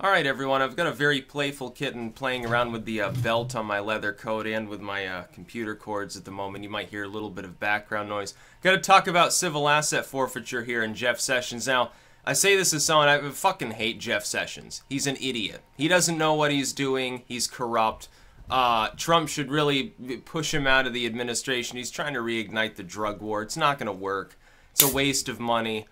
Alright everyone, I've got a very playful kitten playing around with the belt on my leather coat and with my computer cords at the moment. You might hear a little bit of background noise. Got to talk about civil asset forfeiture here in Jeff Sessions. Now, I say this as someone, I fucking hate Jeff Sessions. He's an idiot. He doesn't know what he's doing. He's corrupt. Trump should really push him out of the administration. He's trying to reignite the drug war. It's not going to work. It's a waste of money.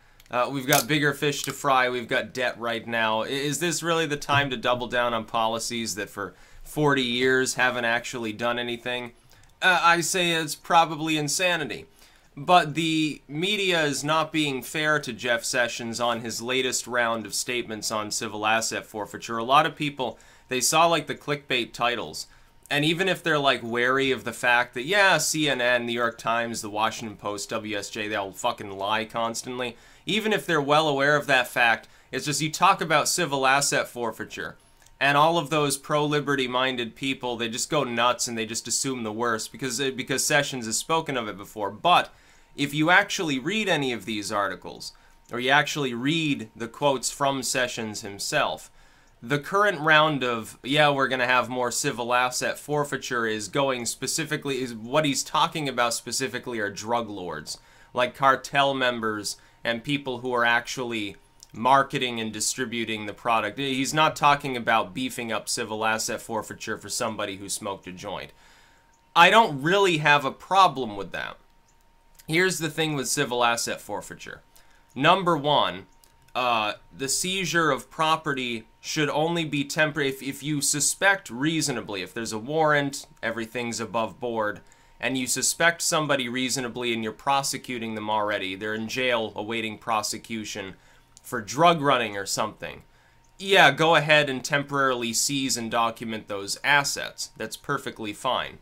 We've got bigger fish to fry. We've got debt right now. Is this really the time to double down on policies that for 40 years haven't actually done anything? I say it's probably insanity. But the media is not being fair to Jeff Sessions on his latest round of statements on civil asset forfeiture. A lot of people, they saw like the clickbait titles. And even if they're like wary of the fact that, yeah, CNN, New York Times, the Washington Post, WSJ, they all fucking lie constantly. Even if they're well aware of that fact, it's just you talk about civil asset forfeiture, and all of those pro-liberty minded people, they just go nuts and they just assume the worst because Sessions has spoken of it before. But if you actually read any of these articles, or you actually read the quotes from Sessions himself, the current round of, yeah, we're going to have more civil asset forfeiture is going specifically, is what he's talking about specifically are drug lords, like cartel members and people who are actually marketing and distributing the product. He's not talking about beefing up civil asset forfeiture for somebody who smoked a joint. I don't really have a problem with that. Here's the thing with civil asset forfeiture. Number one, the seizure of property should only be temporary if you suspect reasonably, if there's a warrant, everything's above board, and you suspect somebody reasonably and you're prosecuting them already, they're in jail awaiting prosecution for drug running or something, yeah, go ahead and temporarily seize and document those assets. That's perfectly fine.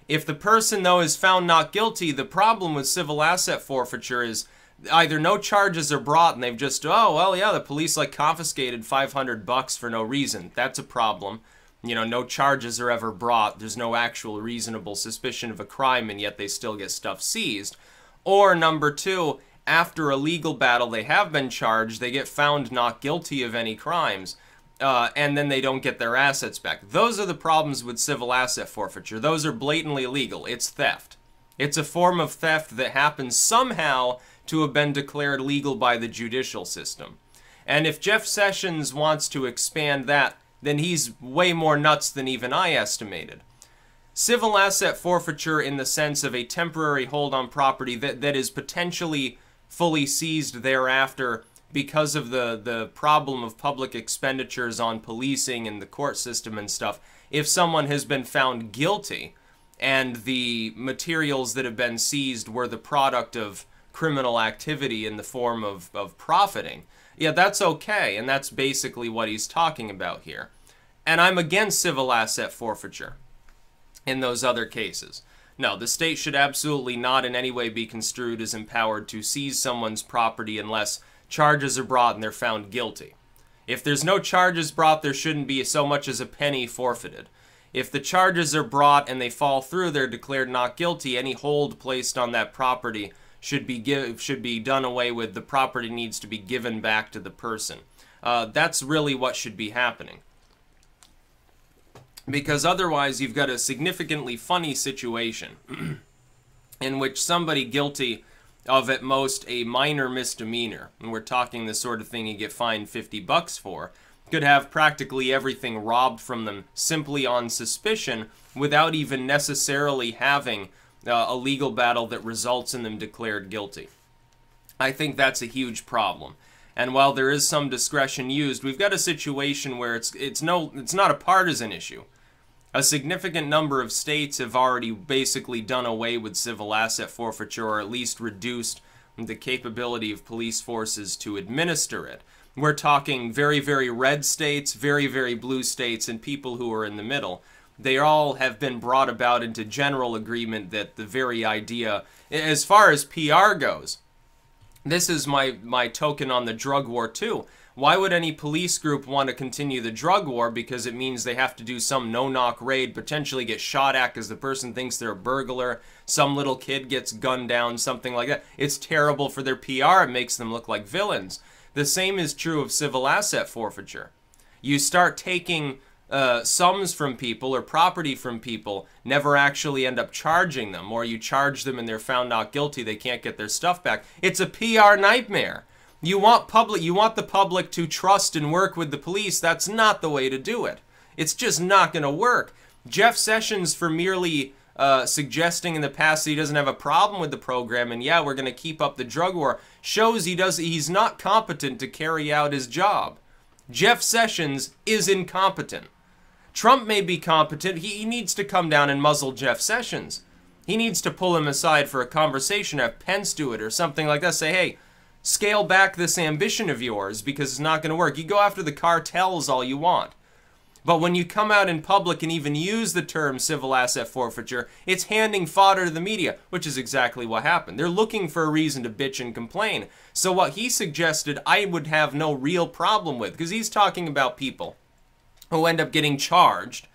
If the person, though, is found not guilty, the problem with civil asset forfeiture is either no charges are brought and they've just, oh, well, yeah, the police like confiscated $500 for no reason. That's a problem. You know, no charges are ever brought. There's no actual reasonable suspicion of a crime, and yet they still get stuff seized. Or number two, after a legal battle, they have been charged, they get found not guilty of any crimes, and then they don't get their assets back. Those are the problems with civil asset forfeiture. Those are blatantly illegal. It's theft. It's a form of theft that happens somehow to have been declared legal by the judicial system. And if Jeff Sessions wants to expand that, then he's way more nuts than even I estimated. Civil asset forfeiture in the sense of a temporary hold on property that is potentially fully seized thereafter because of the problem of public expenditures on policing and the court system and stuff. If someone has been found guilty and the materials that have been seized were the product of criminal activity in the form of profiting, yeah, that's okay, and that's basically what he's talking about here. And I'm against civil asset forfeiture in those other cases. No, the state should absolutely not in any way be construed as empowered to seize someone's property unless charges are brought and they're found guilty. If there's no charges brought, there shouldn't be so much as a penny forfeited. If the charges are brought and they fall through, they're declared not guilty, any hold placed on that property should be done away with. The property needs to be given back to the person. That's really what should be happening. Because otherwise you've got a significantly funny situation in which somebody guilty of at most a minor misdemeanor, and we're talking the sort of thing you get fined $50 for, could have practically everything robbed from them simply on suspicion without even necessarily having a legal battle that results in them declared guilty. I think that's a huge problem. And while there is some discretion used, we've got a situation where it's not a partisan issue. A significant number of states have already basically done away with civil asset forfeiture, or at least reduced the capability of police forces to administer it. We're talking very, very red states, very, very blue states, and people who are in the middle. They all have been brought about into general agreement that the very idea, as far as PR goes, this is my token on the drug war too. Why would any police group want to continue the drug war? Because it means they have to do some no-knock raid, potentially get shot at because the person thinks they're a burglar, some little kid gets gunned down, something like that. It's terrible for their PR. It makes them look like villains. The same is true of civil asset forfeiture. You start taking sums from people or property from people, never actually end up charging them, or you charge them and they're found not guilty, they can't get their stuff back. It's a PR nightmare. You want the public to trust and work with the police. That's not the way to do it. It's just not going to work. Jeff Sessions, for merely suggesting in the past that he doesn't have a problem with the program and yeah, we're going to keep up the drug war, shows he's not competent to carry out his job. Jeff Sessions is incompetent. Trump may be competent. He needs to come down and muzzle Jeff Sessions. He needs to pull him aside for a conversation, have Pence do it or something like that. Say, hey, scale back this ambition of yours because it's not going to work. You go after the cartels all you want. But when you come out in public and even use the term civil asset forfeiture, it's handing fodder to the media, which is exactly what happened. They're looking for a reason to bitch and complain. So what he suggested, I would have no real problem with, because he's talking about people who end up getting charged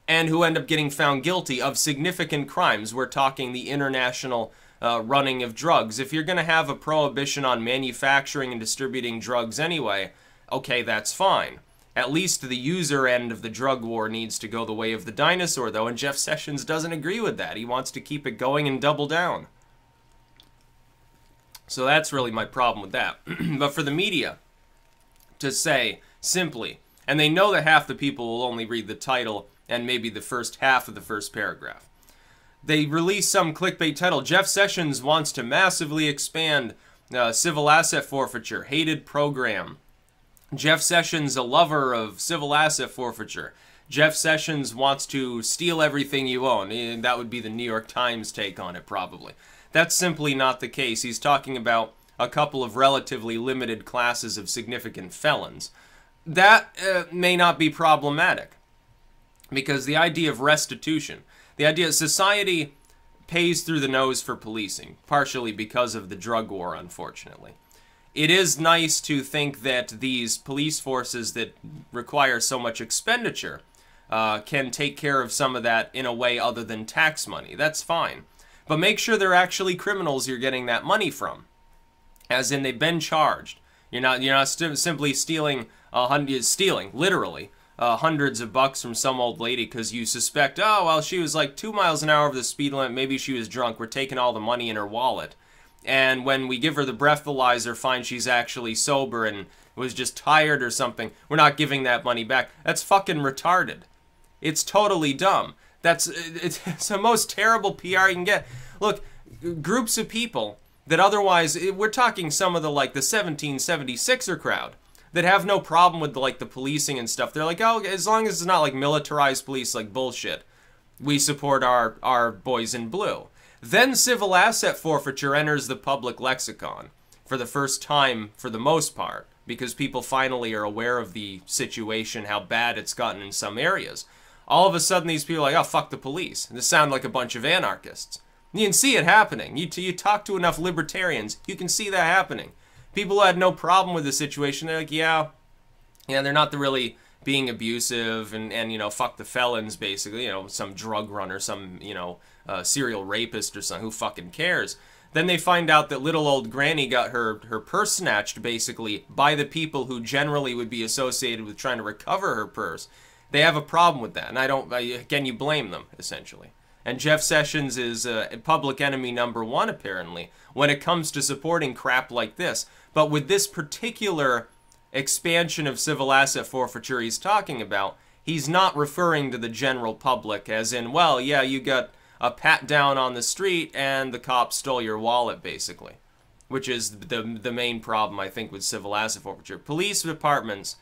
and who end up getting found guilty of significant crimes. We're talking the international running of drugs. If you're going to have a prohibition on manufacturing and distributing drugs anyway, okay, that's fine. At least the user end of the drug war needs to go the way of the dinosaur, though, and Jeff Sessions doesn't agree with that. He wants to keep it going and double down. So that's really my problem with that. But for the media to say simply, and they know that half the people will only read the title and maybe the first half of the first paragraph. They release some clickbait title, Jeff Sessions wants to massively expand civil asset forfeiture, hated program. Jeff Sessions, a lover of civil asset forfeiture. Jeff Sessions wants to steal everything you own. And that would be the New York Times take on it, probably. That's simply not the case. He's talking about a couple of relatively limited classes of significant felons. That may not be problematic, because the idea of restitution, the idea society pays through the nose for policing, partially because of the drug war, unfortunately. It is nice to think that these police forces that require so much expenditure can take care of some of that in a way other than tax money. That's fine. But make sure they're actually criminals you're getting that money from. As in, they've been charged. You're not simply stealing, literally, hundreds of bucks from some old lady because you suspect, oh, well, she was like 2 miles an hour over the speed limit, maybe she was drunk, we're taking all the money in her wallet. And when we give her the breathalyzer, find she's actually sober and was just tired or something, we're not giving that money back. That's fucking retarded. It's totally dumb. It's the most terrible PR you can get. Look, groups of people that otherwise, we're talking some of the 1776er crowd that have no problem with the policing and stuff. They're like, oh, as long as it's not like militarized police like bullshit, we support our boys in blue. Then civil asset forfeiture enters the public lexicon for the first time, for the most part, because people finally are aware of the situation, how bad it's gotten in some areas. All of a sudden, these people are like, oh, fuck the police. And they sound like a bunch of anarchists. You can see it happening. You talk to enough libertarians, you can see that happening. People who had no problem with the situation, they're like, yeah, they're not really being abusive and fuck the felons, basically, some drug runner, some, serial rapist or something, who fucking cares? Then they find out that little old granny got her purse snatched, basically, by the people who generally would be associated with trying to recover her purse. They have a problem with that, and again, you blame them, essentially. And Jeff Sessions is public enemy #1, apparently, when it comes to supporting crap like this. But with this particular expansion of civil asset forfeiture he's talking about, he's not referring to the general public as in, well, yeah, you got a pat down on the street and the cops stole your wallet, basically. Which is the main problem, I think, with civil asset forfeiture. Police departments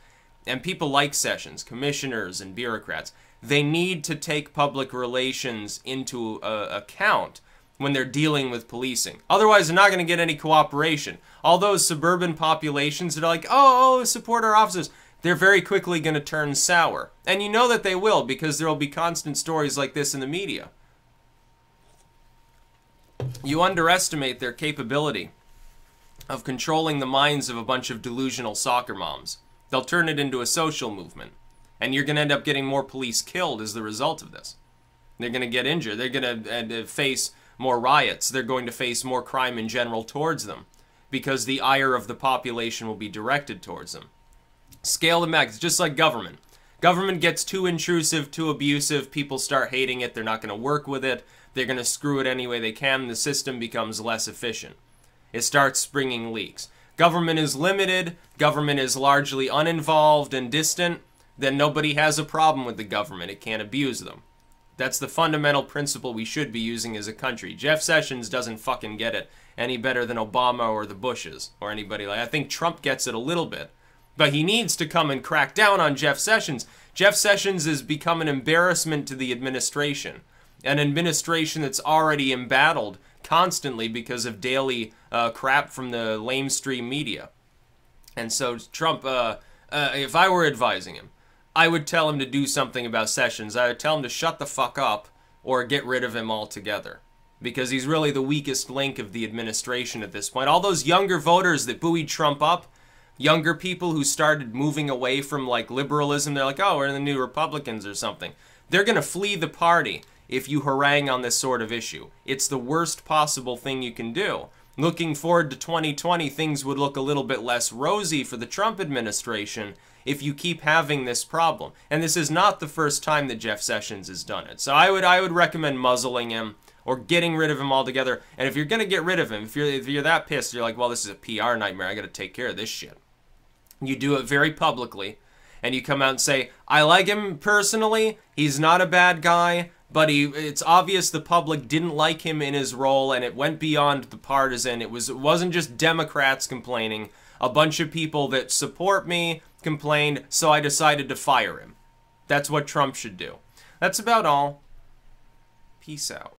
and people like Sessions, commissioners and bureaucrats, they need to take public relations into account when they're dealing with policing. Otherwise, they're not going to get any cooperation. All those suburban populations that are like, oh, support our officers, they're very quickly going to turn sour. And you know that they will, because there will be constant stories like this in the media. You underestimate their capability of controlling the minds of a bunch of delusional soccer moms. They'll turn it into a social movement. And you're going to end up getting more police killed as the result of this. They're going to get injured. They're going to face more riots. They're going to face more crime in general towards them, because the ire of the population will be directed towards them. Scale them back. It's just like government. Government gets too intrusive, too abusive. People start hating it. They're not going to work with it. They're going to screw it any way they can. The system becomes less efficient. It starts springing leaks. Government is limited. Government is largely uninvolved and distant. Then nobody has a problem with the government. It can't abuse them. That's the fundamental principle we should be using as a country. Jeff Sessions doesn't fucking get it any better than Obama or the Bushes or anybody like. I think Trump gets it a little bit. But he needs to come and crack down on Jeff Sessions. Jeff Sessions has become an embarrassment to the administration. An administration that's already embattled constantly because of daily crap from the lamestream media. And so Trump, if I were advising him, I would tell him to do something about Sessions. I would tell him to shut the fuck up or get rid of him altogether. Because he's really the weakest link of the administration at this point. All those younger voters that buoyed Trump up, younger people who started moving away from like liberalism, they're like, oh, we're the new Republicans or something. They're going to flee the party if you harangue on this sort of issue. It's the worst possible thing you can do. Looking forward to 2020, things would look a little bit less rosy for the Trump administration if you keep having this problem. And this is not the first time that Jeff Sessions has done it. So I would recommend muzzling him or getting rid of him altogether. And if you're going to get rid of him, if you're that pissed, you're like, well, this is a PR nightmare. I got to take care of this shit. You do it very publicly, and you come out and say, I like him personally, he's not a bad guy, but it's obvious the public didn't like him in his role, and it went beyond the partisan. It wasn't just Democrats complaining. A bunch of people that support me complained, so I decided to fire him. That's what Trump should do. That's about all. Peace out.